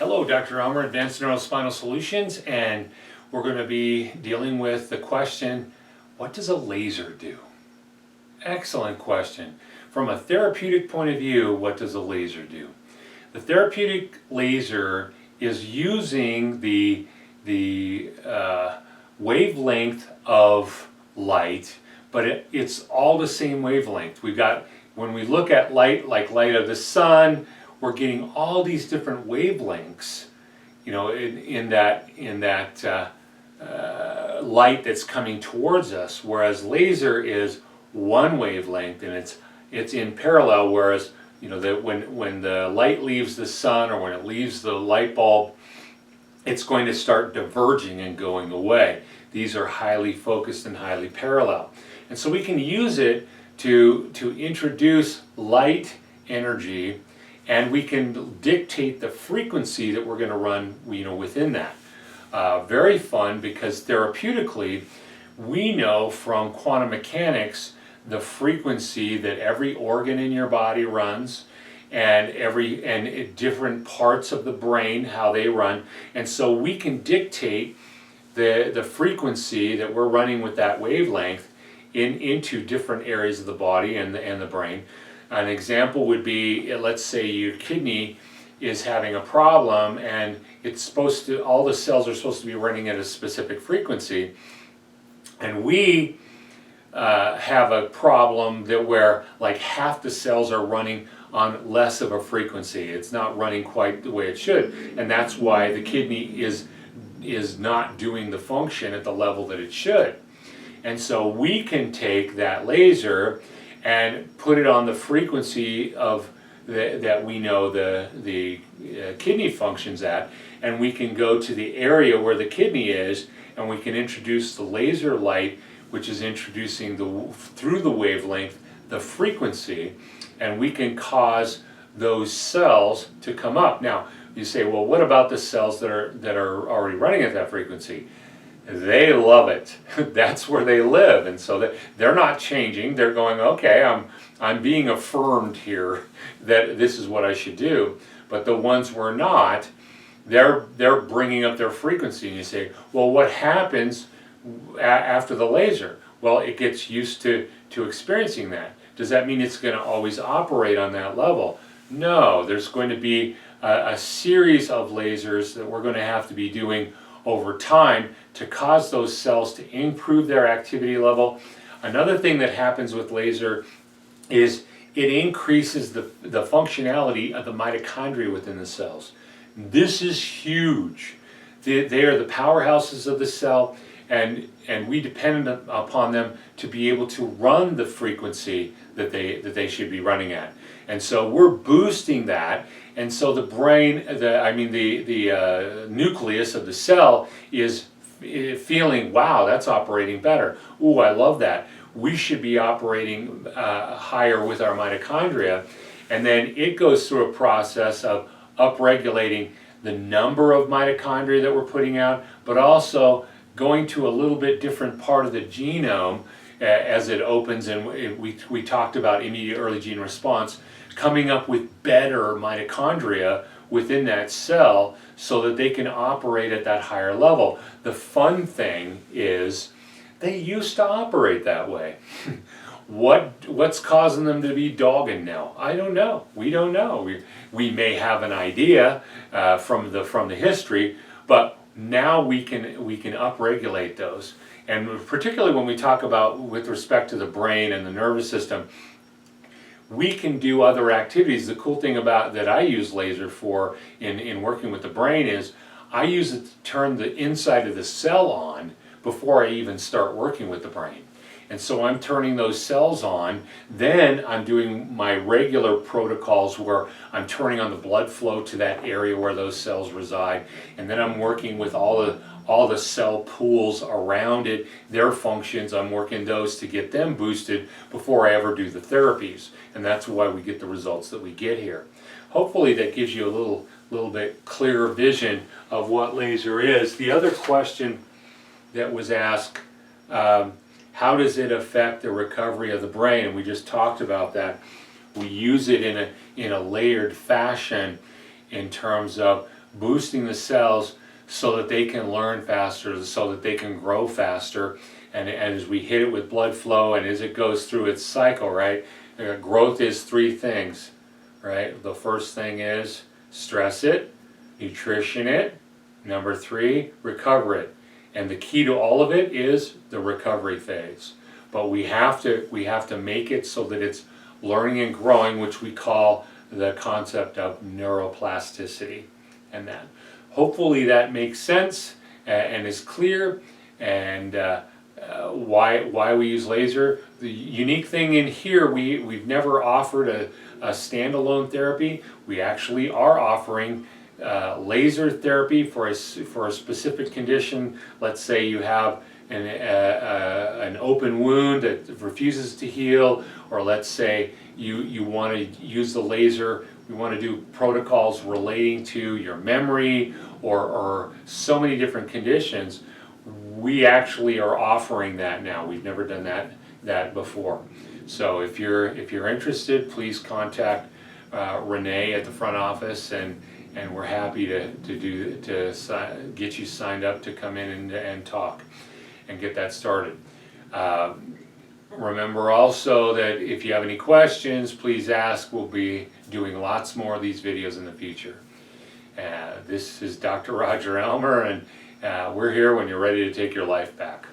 Hello, Dr. Elmer, Advanced Neurospinal Solutions, and we're going to be dealing with the question, what does a laser do? Excellent question. From a therapeutic point of view, what does a laser do? The therapeutic laser is using the wavelength of light, but it's all the same wavelength. When we look at light, like light of the sun, we're getting all these different wavelengths, in that light that's coming towards us. Whereas laser is one wavelength and it's in parallel. Whereas when the light leaves the sun or when it leaves the light bulb, it's going to start diverging and going away. These are highly focused and highly parallel, and so we can use it to introduce light energy. And we can dictate the frequency that we're going to run, within that. Very fun, because therapeutically, we know from quantum mechanics the frequency that every organ in your body runs, and different parts of the brain, how they run. And so we can dictate the frequency that we're running with that wavelength into different areas of the body and the brain. An example would be, let's say your kidney is having a problem and all the cells are supposed to be running at a specific frequency, and we have a problem where like half the cells are running on less of a frequency. It's not running quite the way it should, and that's why the kidney is not doing the function at the level that it should. And so we can take that laser and put it on the frequency of that we know the kidney functions at, and we can go to the area where the kidney is, and we can introduce the laser light, which is introducing through the wavelength the frequency, and we can cause those cells to come up. Now you say, well, what about the cells that are already running at that frequency? They love it. That's where they live, and so they're not changing. They're going, okay, I'm being affirmed here that this is what I should do. But the ones we're not, they're bringing up their frequency, and you say, well, what happens after the laser? Well, it gets used to experiencing that. Does that mean it's going to always operate on that level? No, there's going to be a series of lasers that we're going to have to be doing over time to cause those cells to improve their activity level. Another thing that happens with laser is it increases the functionality of the mitochondria within the cells. This is huge. They are the powerhouses of the cell, and we depend upon them to be able to run the frequency that they should be running at. And so we're boosting that, and so the brain, the nucleus of the cell is feeling, wow, that's operating better. Ooh, I love that. We should be operating higher with our mitochondria. And then it goes through a process of upregulating the number of mitochondria that we're putting out, but also going to a little bit different part of the genome as it opens. And we talked about immediate early gene response, coming up with better mitochondria within that cell so that they can operate at that higher level. The fun thing is they used to operate that way. What's causing them to be dogging now? I don't know. We don't know. We may have an idea from the history, but now we can upregulate those. And particularly when we talk about with respect to the brain and the nervous system, we can do other activities. The cool thing about that I use laser for in working with the brain is I use it to turn the inside of the cell on before I even start working with the brain. And so I'm turning those cells on, then I'm doing my regular protocols where I'm turning on the blood flow to that area where those cells reside, and then I'm working with all the cell pools around it, their functions. I'm working those to get them boosted before I ever do the therapies, and that's why we get the results that we get here. Hopefully that gives you a little bit clearer vision of what laser is. The other question that was asked, how does it affect the recovery of the brain? And we just talked about that. We use it in a layered fashion in terms of boosting the cells so that they can learn faster, so that they can grow faster. And as we hit it with blood flow and as it goes through its cycle, right? Growth is three things, right? The first thing is stress it, nutrition it, number three, recover it. And the key to all of it is the recovery phase. But we have to make it so that it's learning and growing, which we call the concept of neuroplasticity. And that hopefully that makes sense and is clear, and why we use laser. The unique thing in here, we've never offered a standalone therapy. We actually are offering laser therapy for a specific condition. Let's say you have an open wound that refuses to heal, or let's say you want to use the laser. We want to do protocols relating to your memory or so many different conditions. We actually are offering that now. We've never done that before. So if you're interested, please contact Renee at the front office, and we're happy to get you signed up to come in and talk and get that started. Remember also that if you have any questions, please ask. We'll be doing lots more of these videos in the future. This is Dr. Roger Elmer, and we're here when you're ready to take your life back.